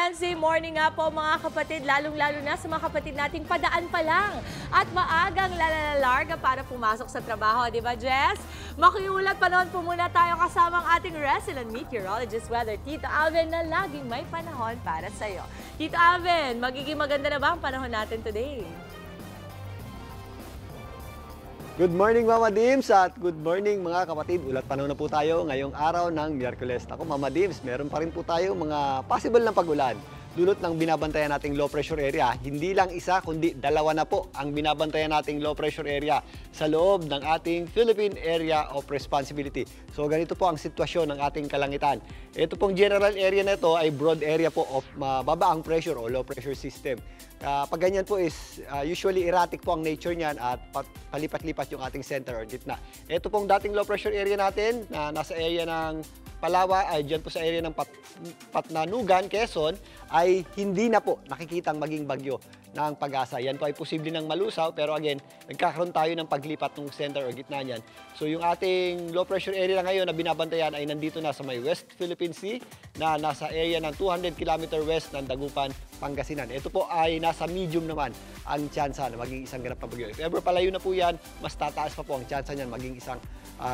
Wednesday morning nga po mga kapatid, lalong-lalo na sa mga kapatid nating padaan pa lang at maagang lalalarga para pumasok sa trabaho, di ba Jess? Makiulat pa noon po muna tayo kasama ang ating resident meteorologist, weather Tito Alvin, na laging may panahon para sa'yo. Tito Alvin, magiging maganda na ba ang panahon natin today? Good morning Mama Dims at good morning mga kapatid. Ulat panahon na po tayo ngayong araw ng Miyerkules. Ako Mama Dims, meron pa rin po tayo mga possible na pag-ulan. Dulot ng binabantayan nating low pressure area, hindi lang isa kundi dalawa na po ang binabantayan nating low pressure area sa loob ng ating Philippine Area of Responsibility. So ganito po ang sitwasyon ng ating kalangitan. Ito pong general area na ito ay broad area po of mababaang pressure o low pressure system. Pag ganyan po is usually erratic po ang nature niyan at palipat-lipat yung ating center or gitna. Ito pong dating low pressure area natin na nasa area ng Palawa ay dyan po sa area ng Patnanugan, Quezon, ay hindi na po nakikitang maging bagyo ng Pag-asa. Yan po ay posible ng malusaw, pero again, nagkakaroon tayo ng paglipat ng center o gitna niyan. So yung ating low pressure area ngayon na binabantayan ay nandito na sa may West Philippine Sea na nasa area ng 200 km west ng Dagupan, Pangasinan. Ito po ay nasa medium naman ang tsansa na maging isang ganap na bagyo. If ever palayo na po yan, mas tataas pa po ang tsansa niyan maging isang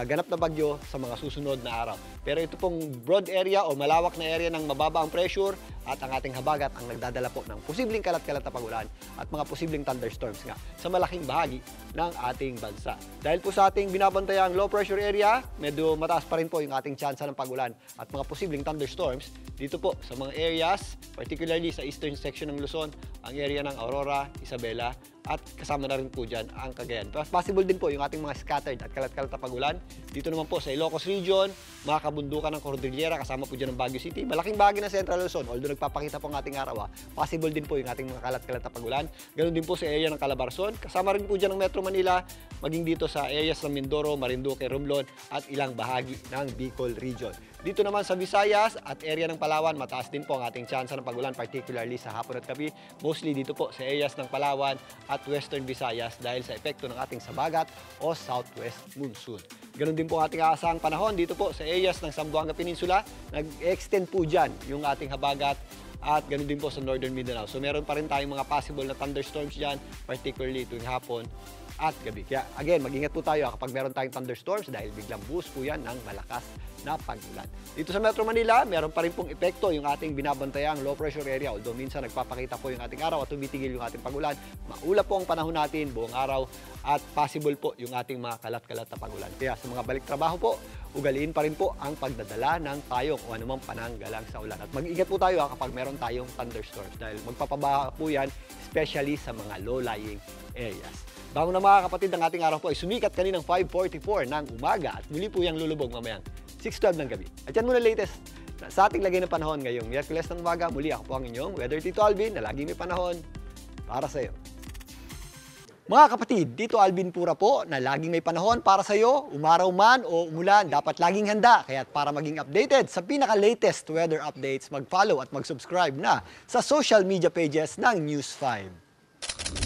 ganap na bagyo sa mga susunod na araw. Pero ito pong broad area o malawak na area ng mababa ang pressure at ang ating habagat ang nagdadala po ng posibleng kalat-kalat na pag-ulan at mga posibleng thunderstorms nga sa malaking bahagi ng ating bansa. Dahil po sa ating binabantayang low pressure area, medyo mataas pa rin po yung ating tsansa ng pag-ulan at mga posibleng thunderstorms dito po sa mga areas, particularly sa eastern section ng Luzon, ang area ng Aurora, Isabela, at kasama na rin po dyan ang Cagayan. Possible din po yung ating mga scattered at kalat-kalat na pag-ulan. Dito naman po sa Ilocos Region, mga kabundukan ng Cordillera, kasama po dyan ng Baguio City. Malaking bahagi ng Central Luzon, although nagpapakita po ang ating araw, possible din po yung ating mga kalat-kalat na pag-ulan. Ganun din po sa area ng Calabarzon. Kasama rin po dyan ng Metro Manila, maging dito sa areas ng Mindoro, Marinduque, Romblon, at ilang bahagi ng Bicol Region. Dito naman sa Visayas at area ng Palawan, mataas din po ang ating tsansa ng pag-ulan, particularly sa hapon at gabi. Mostly dito po sa areas ng Palawan at Western Visayas dahil sa epekto ng ating sabagat o southwest monsoon. Ganon din po ang ating aasahang panahon dito po sa areas ng Zamboanga Peninsula. Nag-extend po dyan yung ating habagat at ganoon din po sa Northern Mindanao. So meron pa rin tayong mga possible na thunderstorms dyan, particularly tuwing hapon at gabi. Kaya again, mag-ingat po tayo kapag meron tayong thunderstorms dahil biglang buhos po yan ng malakas na pag-ulan. Dito sa Metro Manila, meron pa rin pong epekto yung ating binabantayang low pressure area. Although minsan nagpapakita po yung ating araw at tumitigil yung ating pag-ulan, maulap po ang panahon natin buong araw at possible po yung ating mga kalat-kalat na pag-ulan. Kaya sa mga balik trabaho po, ugaliin pa rin po ang pagdadala ng payong o anumang pananggalang sa ulan. At mag-ingat po tayo kapag meron tayong thunderstorms dahil magpapabaha po yan, especially sa mga low-lying areas. Bago na mga kapatid, ang ating araw po ay sumikat kaninang 5:44 ng umaga at muli po yung lulubog mamayang 6:12 ng gabi. At yan muna latest sa ating lagay ng panahon ngayong Miyerkules ng umaga. Muli ako po ang inyong Weather Tito Alvin na laging may panahon para sa iyo. Mga kapatid, Tito Alvin Pura po na laging may panahon para sa iyo, umaraw man o umulan, dapat laging handa. Kaya para maging updated sa pinaka-latest weather updates, mag-follow at mag-subscribe na sa social media pages ng News 5.